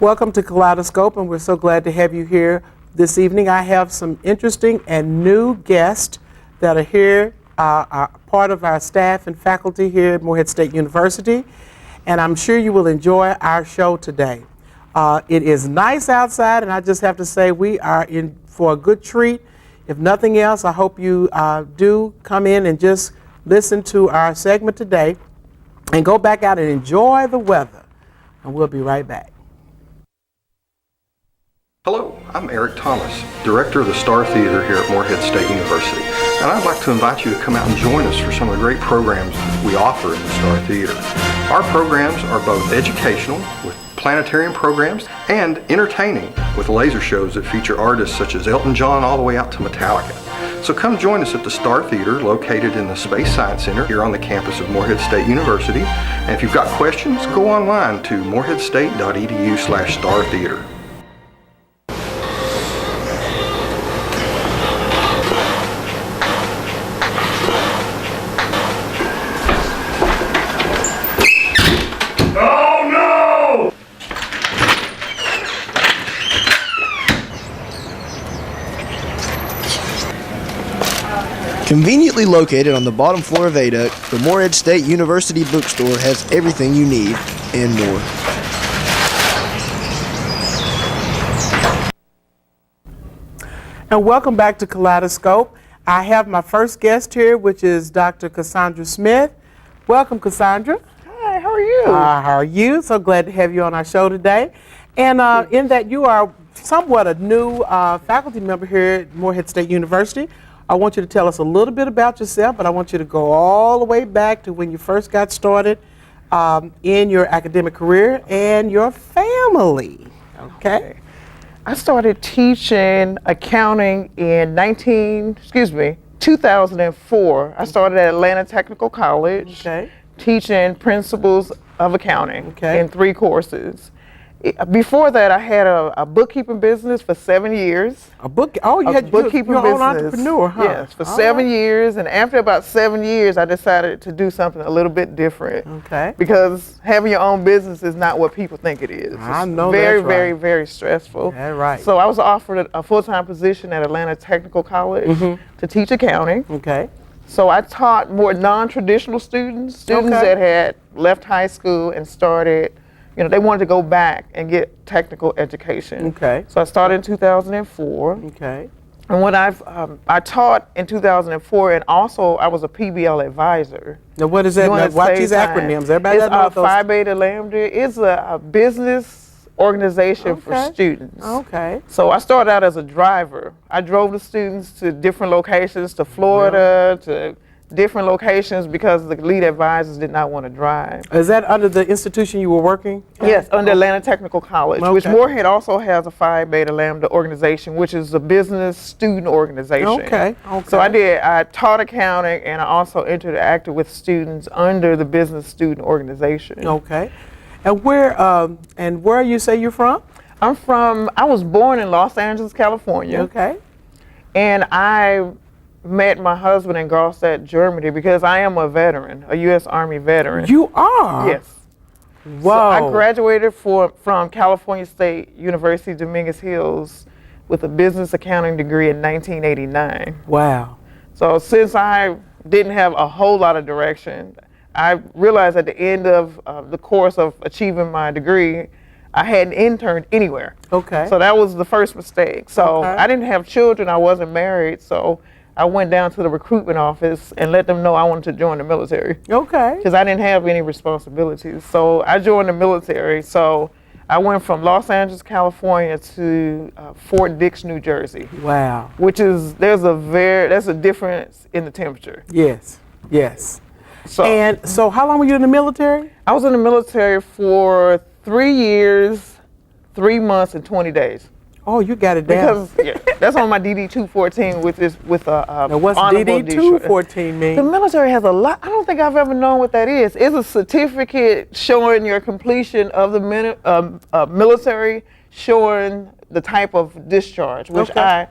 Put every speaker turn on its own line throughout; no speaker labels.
Welcome to Kaleidoscope, and we're so glad to have you here this evening. I have some interesting and new guests that are here, are part of our staff and faculty here at Morehead State University, and I'm sure you will enjoy our show today. It is nice outside, and I just have to say we are in for a good treat. If nothing else, I hope you do come in and just listen to our segment today and go back out and enjoy the weather, and we'll be right back.
Hello, I'm Eric Thomas, Director of the Star Theater here at Morehead State University, and I'd like to invite you to come out and join us for some of the great programs we offer in the Star Theater. Our programs are both educational, with planetarium programs, and entertaining, with laser shows that feature artists such as Elton John all the way out to Metallica. So come join us at the Star Theater, located in the Space Science Center here on the campus of Morehead State University. And if you've got questions, go online to moreheadstate.edu/startheater.
Conveniently located on the bottom floor of Aduc, the Morehead State University bookstore has everything you need and more.
And welcome back to Kaleidoscope. I have my first guest here, which is Dr. Cassandra Smith. Welcome, Cassandra.
Hi, how are you?
How are you? So glad to have you on our show today. And in that you are somewhat a new faculty member here at Morehead State University. I want you to tell us a little bit about yourself, but I want you to go all the way back to when you first got started in your academic career and your family. Okay.
I started teaching accounting in 2004. I started at Atlanta Technical College, teaching principles of accounting in 3 courses. Before that, I had a bookkeeping business for 7 years.
You had
bookkeeping
your
business.
own entrepreneur, huh?
Yes, for 7 years. And after about 7 years, I decided to do something a little bit different.
Okay.
Because having your own business is not what people think it is.
I know
it's very,
that's right.
very, very stressful.
That's right.
So I was offered a full-time position at Atlanta Technical College to teach accounting.
Okay.
So I taught more non-traditional students that had left high school and started. They wanted to go back and get technical education.
Okay.
So I started in 2004.
Okay.
And what I taught in 2004, and also I was a PBL advisor.
Now what is that? Now, watch these acronyms. Everybody
it's
knows those.
Phi Beta Lambda. It's a business organization for students.
Okay.
So I started out as a driver. I drove the students to different locations, to Florida, to different locations, because the lead advisors did not want to drive.
Is that under the institution you were working at?
Yes, under Atlanta Technical College, which Morehead also has a Phi Beta Lambda organization, which is a business student organization.
Okay.
So I taught accounting, and I also interacted with students under the business student organization.
Okay. And where you say you're from?
I was born in Los Angeles, California.
Okay.
And I met my husband in Gstaad, Germany, because I am a veteran, a U.S. Army veteran.
You are?
Yes.
Whoa.
So I graduated from California State University, Dominguez Hills, with a business accounting degree in 1989.
Wow.
So since I didn't have a whole lot of direction, I realized at the end of the course of achieving my degree, I hadn't interned anywhere.
Okay.
So that was the first mistake. So I didn't have children, I wasn't married, so I went down to the recruitment office and let them know I wanted to join the military.
Okay.
Because I didn't have any responsibilities. So I joined the military. So I went from Los Angeles, California to Fort Dix, New Jersey.
Wow.
Which is, there's a difference in the temperature.
Yes. Yes.
So
how long were you in the military?
I was in the military for 3 years, 3 months, and 20 days.
Oh, you got it down.
Because that's on my DD-214 with
now what's DD-214 mean?
The military has a lot. I don't think I've ever known what that is. It's a certificate showing your completion of the military, showing the type of discharge, which I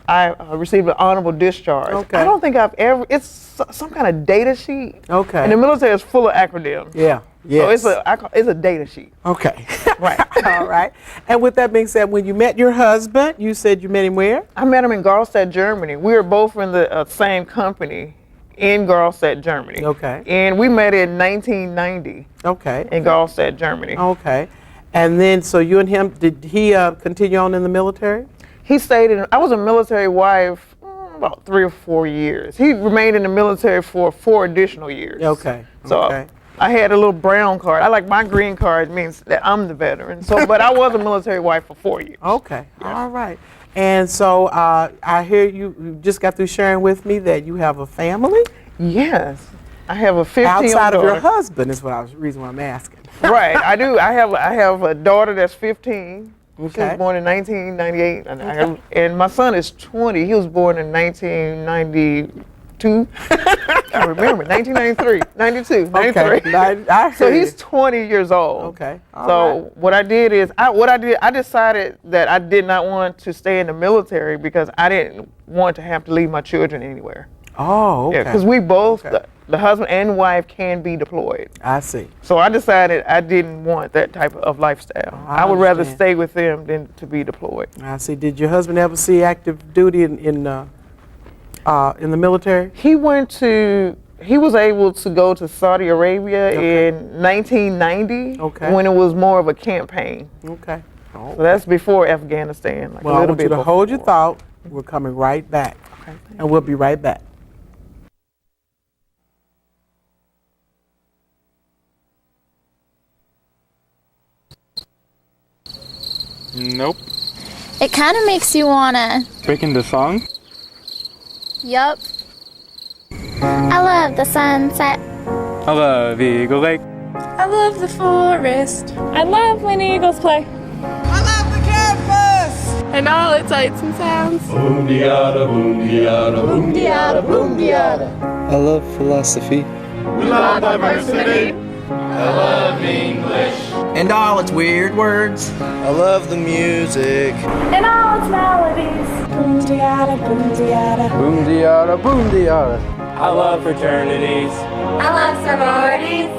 I received an honorable discharge.
Okay.
I don't think I've ever, it's some kind of data sheet.
Okay.
And the military is full of acronyms.
Yeah. Yes.
So it's a data sheet.
Okay.
Right.
All right. And with that being said, when you met your husband, you said you met him where?
I met him in Garlstadt, Germany. We were both in the same company in Garlstadt, Germany.
Okay.
And we met in 1990
Okay.
in Garlstadt, Germany.
Okay. And then, so you and him, did he continue on in the military?
He stayed in, I was a military wife about 3 or 4 years. He remained in the military for 4 additional years.
Okay.
So
Okay.
I had a little brown card. I like my green card means that I'm the veteran. So, but I was a military wife for 4 years.
Okay. All right. And so I hear you just got through sharing with me that you have a family?
Yes. I have a 15-year-old
Outside of
daughter.
your husband is what I was, reason why I'm asking.
Right, I do. I have a daughter that's 15. She
Okay.
was born in 1998, and my son is 20. He was born in 1992. I remember 1993, 92, 93.
Okay. I
So
heard
he's
you.
20 years old.
Okay. All
So
right.
what I did is I decided that I did not want to stay in the military because I didn't want to have to leave my children anywhere.
Oh, okay.
Yeah, because we both,
Okay.
the husband and wife, can be deployed.
I see.
So I decided I didn't want that type of lifestyle.
I
I would rather
understand.
stay with them than to be deployed.
I see. Did your husband ever see active duty in the military?
He was able to go to Saudi Arabia in 1990
Okay.
when it was more of a campaign.
Okay. Oh.
So that's before Afghanistan, like
Well,
a
I
little
want you
bit
to hold your
before.
thought. We're coming right back.
Okay.
And we'll be right back.
Nope.
It kind of makes you wanna.
Breaking the song?
Yup. I love the sunset.
I love Eagle Lake.
I love the forest. I love when eagles play.
I love the campus!
And all its sights and sounds.
Boom-de-yada, boom-de-yada,
Boom-de-yada, boom-de-yada.
I love philosophy.
We love diversity.
I love English.
And all its weird words.
I love the music.
And all its melodies. Boom-de-yada, boom-de-yada.
Boom-de-yada, boom-de-yada.
I love fraternities.
I love sororities.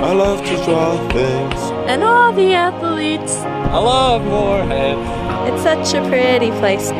I love to draw things.
And all the athletes.
I love Moorhead.
It's such a pretty place.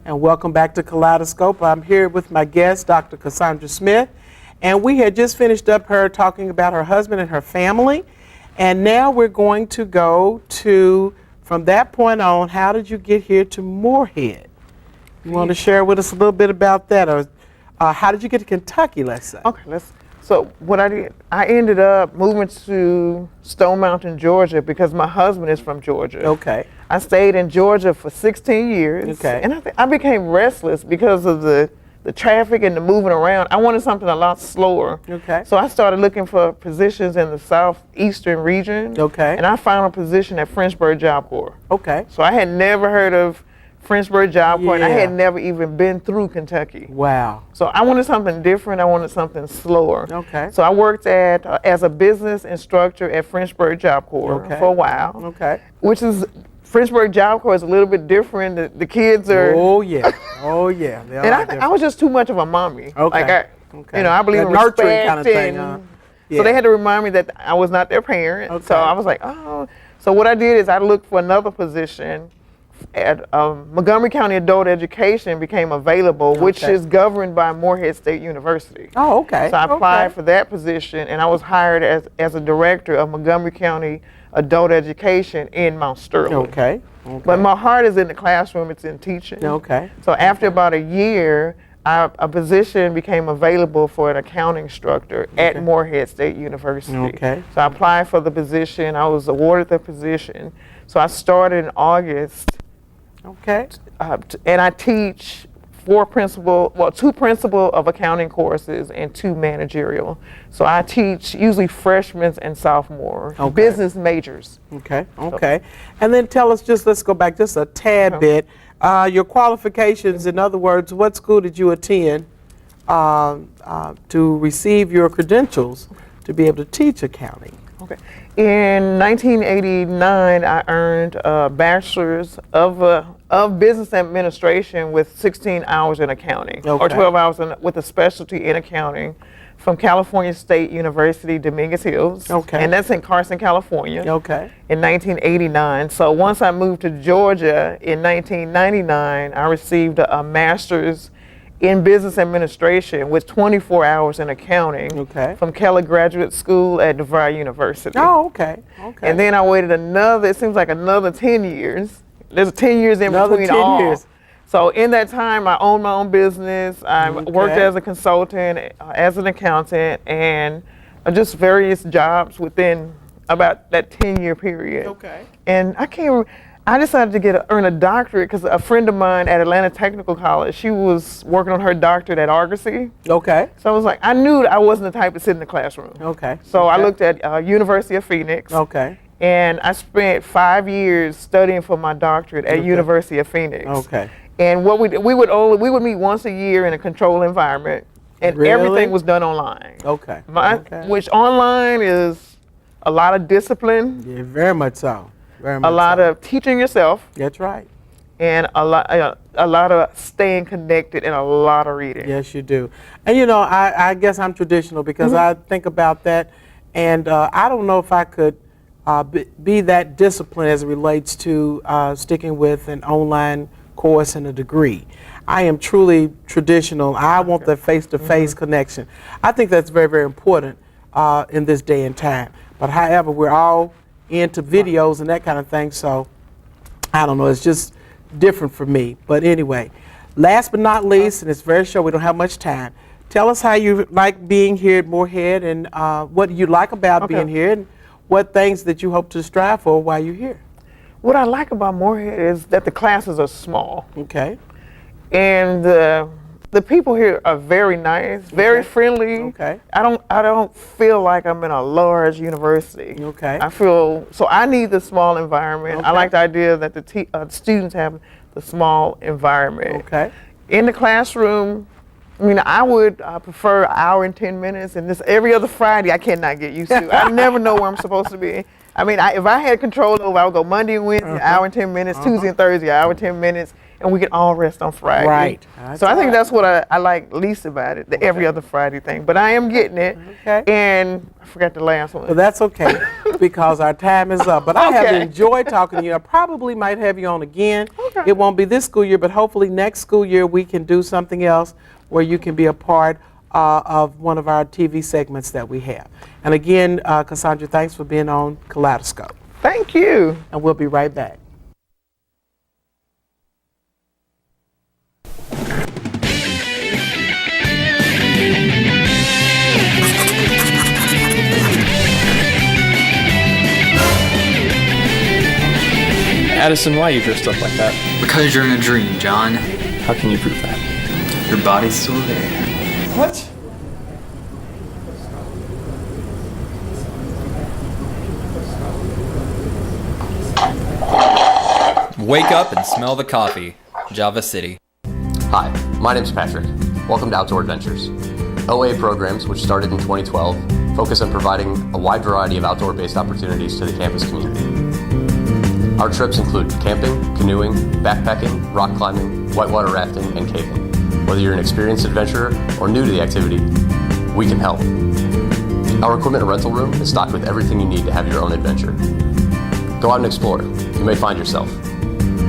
And welcome back to Kaleidoscope. I'm here with my guest, Dr. Cassandra Smith, and we had just finished up her talking about her husband and her family, and now we're going to go to, from that point on, how did you get here to Moorhead? You want to share with us a little bit about that, or how did you get to Kentucky, let's say?
Okay, so what I did, I ended up moving to Stone Mountain, Georgia, because my husband is from Georgia.
Okay.
I stayed in Georgia for 16 years.
Okay.
And I became restless because of the traffic and the moving around. I wanted something a lot slower.
Okay.
So I started looking for positions in the southeastern region.
Okay.
And I found a position at Frenchburg Job Corps.
Okay.
So I had never heard of Frenchburg Job Corps, and I
Yeah.
had never even been through Kentucky.
Wow.
So I wanted something different. I wanted something slower.
Okay.
So I worked as a business instructor at Frenchburg Job Corps
Okay.
for a while.
Okay.
Which is, Frenchburg Job Corps is a little bit different. The kids are,
Oh, yeah. Oh, yeah. They
and
are
I
different.
was just too much of a mommy.
Okay.
Like
Okay.
you know, I believe
That
in
nurturing
respect
kind of thing,
and
huh?
so
Yeah.
they had to remind me that I was not their parent.
Okay.
So I was like, oh. So what I did is I looked for another position at Montgomery County Adult Education became available, which
Okay.
is governed by Moorhead State University.
Oh, okay.
So I applied
Okay.
for that position, and I was hired as a director of Montgomery County Adult Education in Mount Sterling.
Okay. Okay.
But my heart is in the classroom, it's in teaching.
Okay.
So after about a year, a position became available for an accounting instructor at Morehead State University.
Okay.
So I applied for the position. I was awarded the position. So I started in August.
Okay.
And I teach two principal of accounting courses and 2 managerial. So I teach usually freshmen and sophomore, business majors.
Okay. And then tell us let's go back just a tad bit. Your qualifications, in other words, what school did you attend to receive your credentials to be able to teach accounting?
Okay. In 1989, I earned a bachelor's of business administration with 16 hours in accounting, or 12 hours with a specialty in accounting from California State University, Dominguez Hills. Okay. And that's in Carson, California.
Okay.
In 1989. So once I moved to Georgia in 1999, I received a master's in business administration with 24 hours in accounting from Keller Graduate School at DeVry University.
Oh, okay.
And then I waited it seems like another 10 years. There's 10 years in between
10 years.
So in that time, I owned my own business. I worked as a consultant, as an accountant, and just various jobs within about that 10-year period.
Okay.
And I decided to earn a doctorate because a friend of mine at Atlanta Technical College, she was working on her doctorate at Argosy.
Okay.
So I was like, I knew I wasn't the type to sit in the classroom.
Okay.
So I looked at University of Phoenix.
Okay.
And I spent 5 years studying for my doctorate at University of Phoenix. Okay. And what we would meet once a year in a controlled environment, and everything was done online.
Okay.
Which online is a lot of discipline.
Yeah, very much so.
A lot of teaching yourself.
That's right.
And a lot of staying connected and a lot of reading.
Yes, you do. And I guess I'm traditional because I think about that, and I don't know if I could be that disciplined as it relates to sticking with an online course and a degree. I am truly traditional. I want the face-to-face connection. I think that's very, very important in this day and time. But however, we're all into videos and that kind of thing, so I don't know, it's just different for me. But anyway, last but not least, and it's very short, we don't have much time, tell us how you like being here at Morehead and what you like about being here and what things that you hope to strive for while you're here.
What I like about Morehead is that the classes are small.
Okay.
And the people here are very nice, very friendly.
Okay.
I don't feel like I'm in a large university.
Okay.
So I need the small environment.
Okay.
I like the idea that the students have the small environment.
Okay.
In the classroom, I would prefer an hour and 10 minutes, and this every other Friday I cannot get used to. I never know where I'm supposed to be. If I had control over, I would go Monday and Wednesday, hour and 10 minutes, Tuesday and Thursday, hour and 10 minutes, and we can all rest on Friday.
Right.
So I think that's what I like least about it, the every other Friday thing. But I am getting it.
Okay.
And I forgot the last one.
Well, that's okay because our time is up. But I have enjoyed talking to you. I probably might have you on again. Okay. It won't be this school year, but hopefully next school year we can do something else where you can be a part of one of our TV segments that we have. And again, Cassandra, thanks for being on Kaleidoscope.
Thank you.
And we'll be right back.
Addison, why are you dressed up like that?
Because you're in a dream, John.
How can you prove that?
Your body's still there.
What?
Wake up and smell the coffee. Java City.
Hi, my name's Patrick. Welcome to Outdoor Adventures. OA programs, which started in 2012, focus on providing a wide variety of outdoor-based opportunities to the campus community. Our trips include camping, canoeing, backpacking, rock climbing, whitewater rafting, and caving. Whether you're an experienced adventurer or new to the activity, we can help. Our equipment rental room is stocked with everything you need to have your own adventure. Go out and explore. You may find yourself.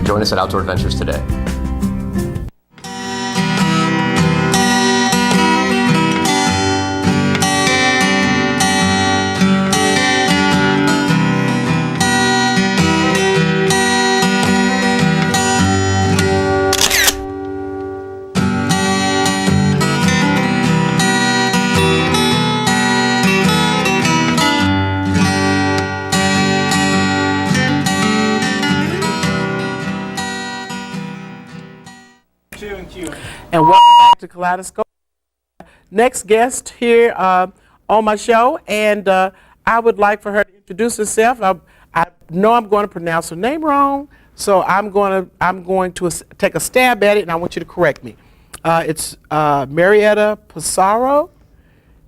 Join us at Outdoor Adventures today.
And welcome back to Kaleidoscope. Next guest here on my show, and I would like for her to introduce herself. I know I'm going to pronounce her name wrong, so I'm going to take a stab at it, and I want you to correct me. It's Marietta Pissarro.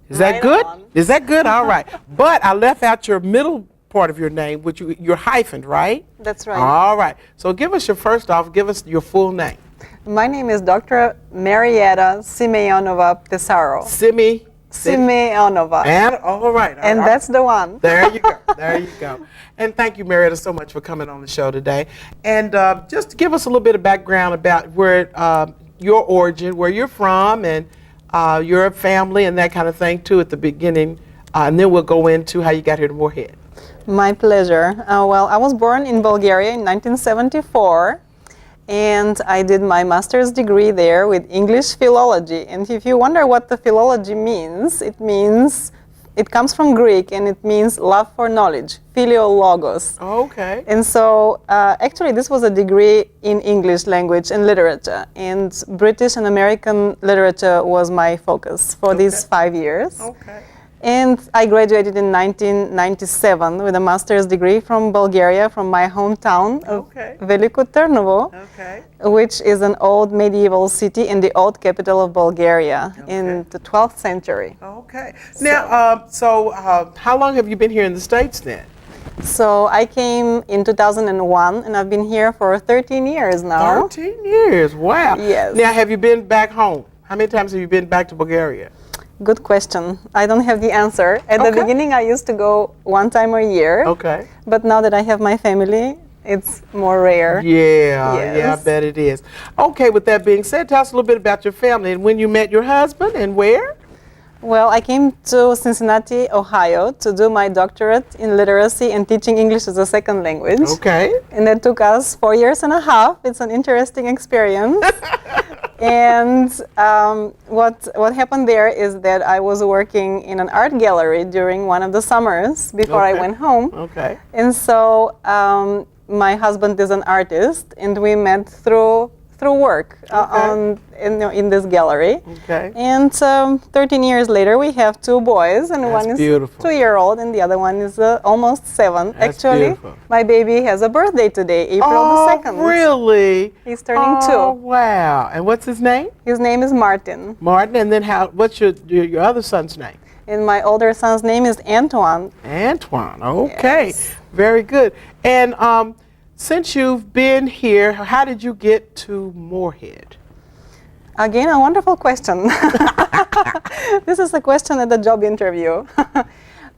Is that good? Is that good? All right. But I left out your middle part of your name, which you're hyphened, right?
That's right.
All right. So give us give us your full name.
My name is Dr. Marietta Simeonova Pissarro. Simeonova.
And all right.
And that's the one.
There you go. There you go. And thank you, Marietta, so much for coming on the show today. And just give us a little bit of background about where your origin, where you're from, and your family and that kind of thing too at the beginning. And then we'll go into how you got here to Moorhead.
My pleasure. Well, I was born in Bulgaria in 1974. And I did my master's degree there with English philology. And if you wonder what the philology means, it comes from Greek and it means love for knowledge, philologos.
Okay.
And so actually this was a degree in English language and literature. And British and American literature was my focus for these 5 years.
Okay.
And I graduated in 1997 with a master's degree from Bulgaria, from my hometown of Veliko Trnovo, which is an old medieval city and the old capital of Bulgaria in the 12th century.
Okay. Now, how long have you been here in the States then?
So I came in 2001 and I've been here for 13 years now.
13 years, wow.
Yes.
Now, have you been back home? How many times have you been back to Bulgaria?
Good question. I don't have the answer. At the beginning, I used to go one time a year.
Okay.
But now that I have my family, it's more rare.
Yeah, I bet it is. Okay, with that being said, tell us a little bit about your family and when you met your husband and where?
Well, I came to Cincinnati, Ohio to do my doctorate in literacy and teaching English as a second language.
Okay.
And that took us 4 years and a half. It's an interesting experience. And what happened there is that I was working in an art gallery during one of the summers before I went home.
Okay.
And so my husband is an artist, and we met through work in this gallery.
Okay.
And 13 years later, we have 2 boys, and one is 2-year-old, and the other one is almost 7.
That's
Actually,
beautiful.
my baby has a birthday today, April the 2nd.
Really?
He's turning 2.
Oh, wow. And what's his name?
His name is Martin.
Martin, and then what's your other son's name?
And my older son's name is Antoine.
Antoine, okay. Yes. Very good. And since you've been here, how did you get to Moorhead?
Again, a wonderful question. This is a question at the job interview.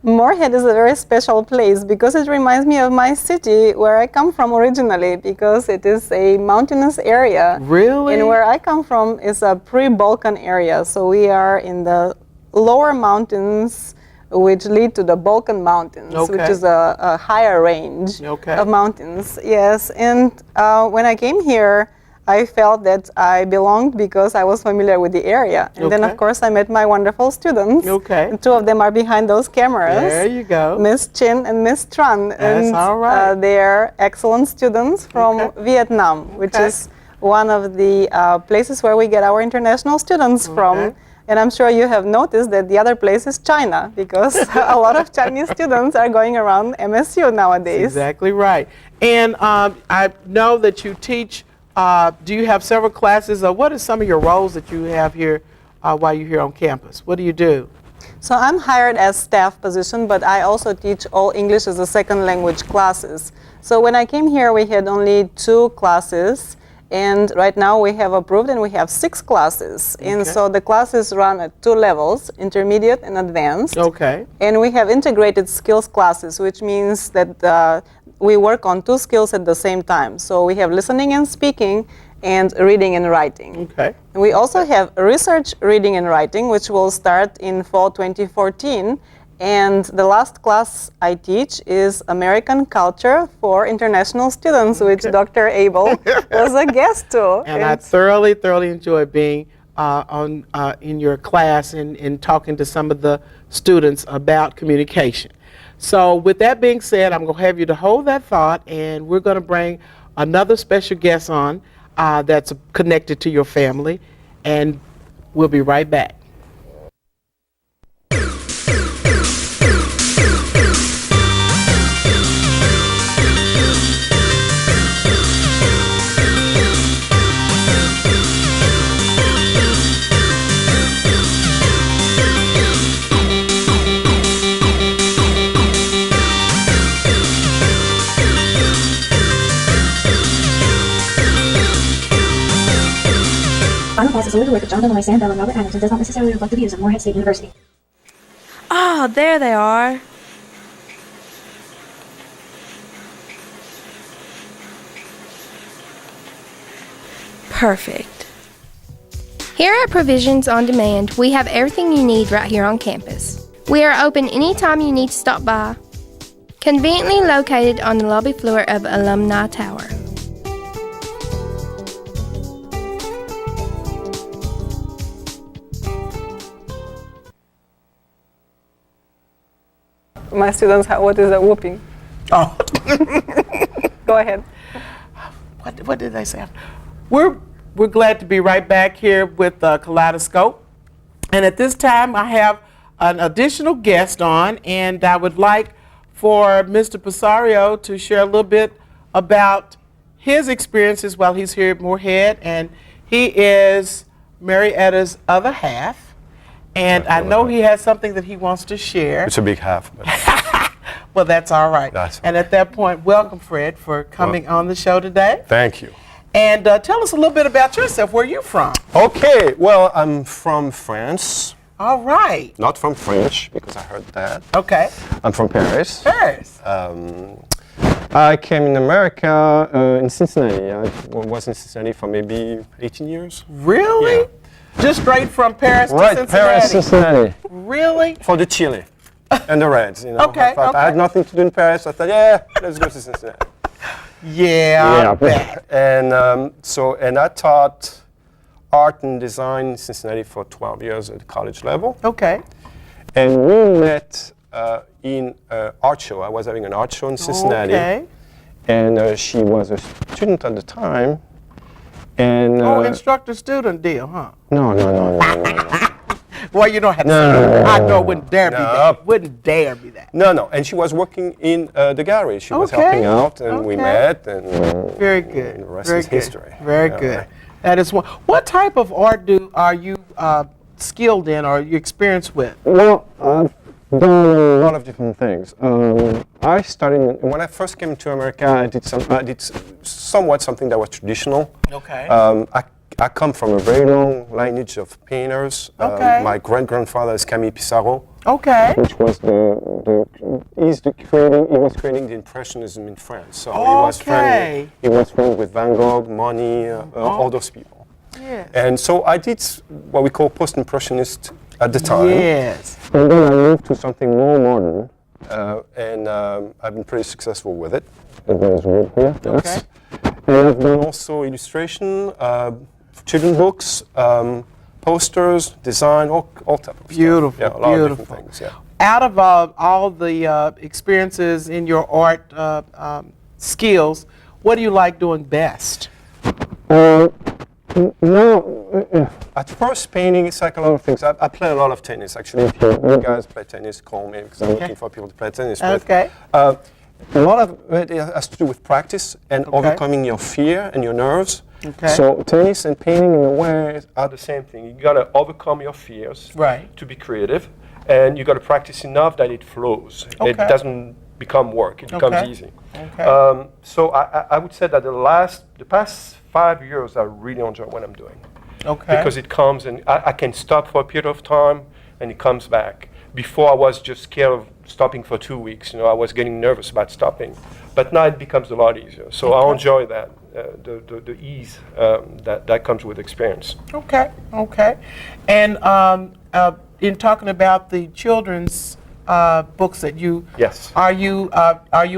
Moorhead is a very special place because it reminds me of my city where I come from originally, because it is a mountainous area.
Really?
And where I come from is a pre-Balkan area, so we are in the lower mountains which lead to the Balkan Mountains, which is a higher range of mountains. Yes, and when I came here, I felt that I belonged because I was familiar with the area. And then, of course, I met my wonderful students. And 2 of them are behind those cameras.
There you go.
Miss Chin and Miss Tran.
That's all right.
They're excellent students from Vietnam, which is one of the places where we get our international students from. And I'm sure you have noticed that the other place is China, because a lot of Chinese students are going around MSU nowadays.
That's exactly right. And I know that you teach, do you have several classes? What are some of your roles that you have here while you're here on campus? What do you do?
So I'm hired as staff position, but I also teach all English as a second language classes. So when I came here, we had only 2 classes. And right now we have approved and we have 6 classes. And so the classes run at 2 levels, intermediate and advanced.
Okay.
And we have integrated skills classes, which means that we work on 2 skills at the same time. So we have listening and speaking and reading and writing.
Okay.
And we also have research reading and writing, which will start in fall 2014. And the last class I teach is American Culture for International Students, which Dr. Abel was a guest to.
And I thoroughly enjoyed being in your class and talking to some of the students about communication. So with that being said, I'm going to have you to hold that thought, and we're going to bring another special guest on. that's connected to your family. And we'll be right back.
Final Boss is a little work of John Dillon, Sam Bell, and Robert Adams and does not necessarily reflect the views of Morehead State University.
Oh, there they are. Perfect.
Here at Provisions on Demand, we have everything you need right here on campus. We are open anytime you need to stop by. Conveniently located on the lobby floor of Alumni Tower.
My students, what is a whooping?
Oh.
Go ahead.
What did they say? We're glad to be right back here with Kaleidoscope. And at this time, I have an additional guest on, and I would like for Mr. Pisario to share a little bit about his experiences while he's here at Morehead. And he is Marietta's other half. And I know he has something that he wants to share.
It's a big half.
Well, that's all right.
That's
and at that point, welcome, Fred, for coming on the show today.
Thank you.
And tell us a little bit about yourself. Where are you from?
Okay, well, I'm from France.
All right.
Not from French, because I heard that.
Okay.
I'm from Paris.
Paris.
I came in America in Cincinnati. I was in Cincinnati for maybe 18 years.
Really?
Yeah.
Just straight from Paris to Cincinnati?
Right, Paris, Cincinnati.
Really?
For the Chili and the Reds, you know.
Okay,
I had nothing to do in Paris. I thought, yeah, let's go to Cincinnati.
Yeah, I bet.
And and I taught art and design in Cincinnati for 12 years at the college level.
Okay.
And we met in an art show. I was having an art show in Cincinnati.
Okay.
And she was a student at the time. And
instructor-student deal, huh?
No.
Well, you don't have to say that. I know it wouldn't dare be that. Wouldn't dare be that.
No. And she was working in the gallery. She was helping out, and we met. And
very good.
And the rest
very
is
good.
history.
Very good. Right. That is one. What type of art are you skilled in, or you experienced with?
Well, I've done a lot of different things. I started when I first came to America. I did somewhat something that was traditional.
Okay.
I come from a very long lineage of painters.
Okay.
My great-grandfather is Camille Pissarro.
Okay.
Which was he was creating the Impressionism in France. So he was friends with Van Gogh, Monet, all those people.
Yes.
And so I did what we call post-impressionist at the time.
Yes.
And then I moved to something more modern, and I've been pretty successful with it. There's wood here.
Okay.
Yes. And I've done also illustration, children's books, posters, design, all type of
beautiful,
stuff. Yeah, a lot of different things. Yeah.
Out of all the experiences in your art skills, what do you like doing best?
At first, painting is like a lot of things. I play a lot of tennis, actually. If you guys play tennis, call me, because I'm looking for people to play tennis with.
Okay.
A lot of it has to do with practice and overcoming your fear and your nerves.
Okay.
So tennis and painting in a way are the same thing. You gotta overcome your fears to be creative, and you gotta practice enough that it flows.
Okay.
It doesn't become work. It becomes easy.
Okay.
So I would say that the past 5 years I really enjoy what I'm doing.
Okay.
Because it comes and I can stop for a period of time and it comes back. Before I was just scared of stopping for 2 weeks. I was getting nervous about stopping. But now it becomes a lot easier. So I enjoy that, the ease that comes with experience.
Okay. And in talking about the children's books that you,
yes,
are you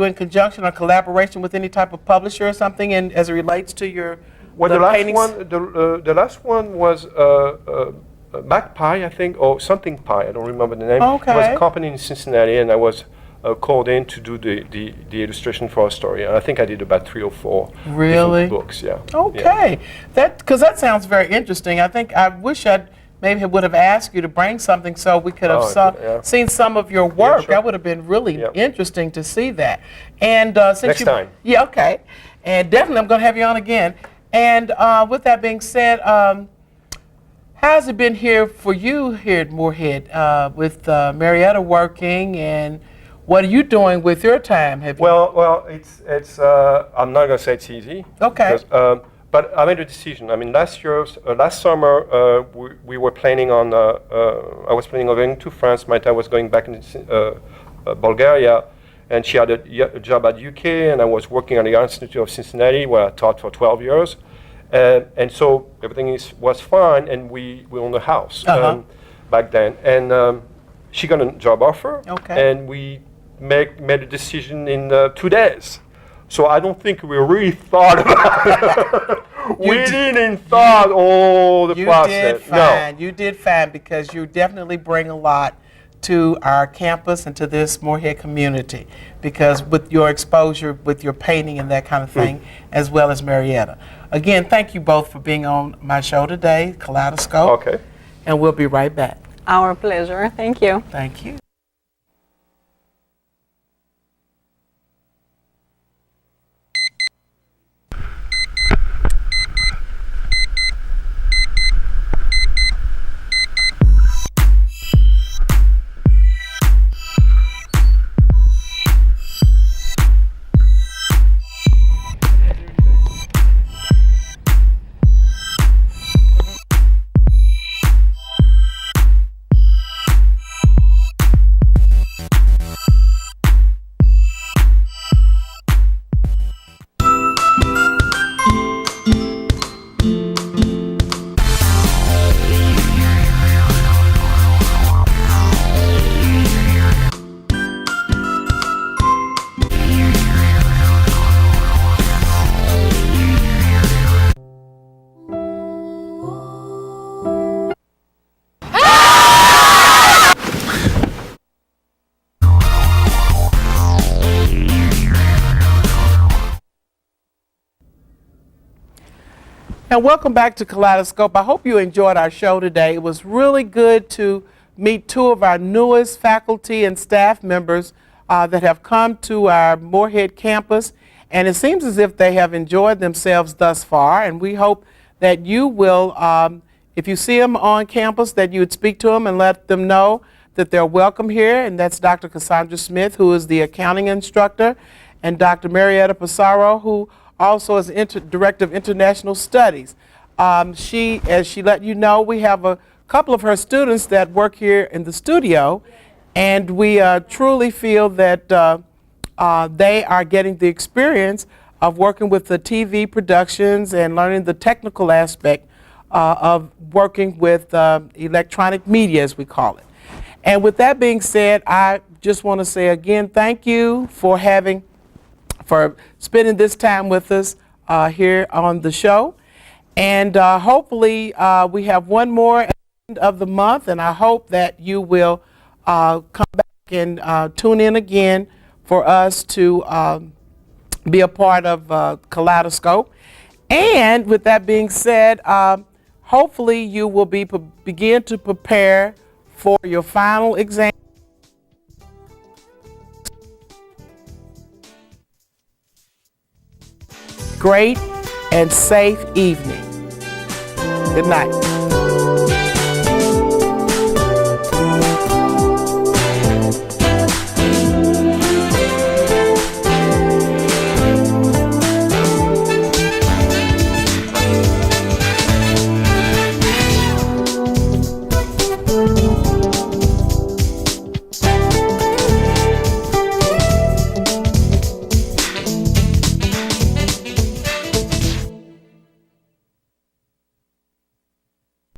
in conjunction or collaboration with any type of publisher or something, and as it relates to your
the last one was Magpie, I think, or something Pie. I don't remember the name.
Okay.
It was a company in Cincinnati, and I was called in to do the illustration for a story. And I think I did about 3 or 4
Really?
different books. Yeah.
Okay, because that sounds very interesting. I wish I'd maybe would have asked you to bring something so we could have seen some of your work.
Sure.
That would have been really interesting to see that. And since
Next time.
Yeah, okay. And definitely I'm going to have you on again. And with that being said, how's it been here for you here at Moorhead with Marietta working, and what are you doing with your time?
Well, it's. I'm not gonna say it's easy.
Okay.
Because, but I made a decision. I mean, last summer, we were planning on. I was planning on going to France. Marta was going back into Bulgaria, and she had a job at UK, and I was working at the Art Institute of Cincinnati, where I taught for 12 years. And so everything was fine, and we owned a house back then. And she got a job offer, and we made a decision in 2 days. So I don't think we really thought about it. We didn't thought all the process.
Did fine. No. You did fine, because you definitely bring a lot to our campus and to this Moorhead community, because with your exposure with your painting and that kind of thing, as well as Marietta. Again, thank you both for being on my show today, Kaleidoscope.
Okay.
And we'll be right back.
Our pleasure. Thank you.
Thank you. And welcome back to Kaleidoscope. I hope you enjoyed our show today. It was really good to meet 2 of our newest faculty and staff members that have come to our Moorhead campus. And it seems as if they have enjoyed themselves thus far. And we hope that you will, if you see them on campus, that you would speak to them and let them know that they're welcome here. And that's Dr. Cassandra Smith, who is the accounting instructor, and Dr. Marietta Pissarro, who also is Director of International Studies. As she let you know, we have a couple of her students that work here in the studio, and we truly feel that they are getting the experience of working with the TV productions and learning the technical aspect of working with electronic media, as we call it. And with that being said, I just want to say again, thank you for spending this time with us here on the show. And hopefully we have one more at the end of the month, and I hope that you will come back and tune in again for us to be a part of Kaleidoscope. And with that being said, hopefully you will begin to prepare for your final exam. Great and safe evening. Good night.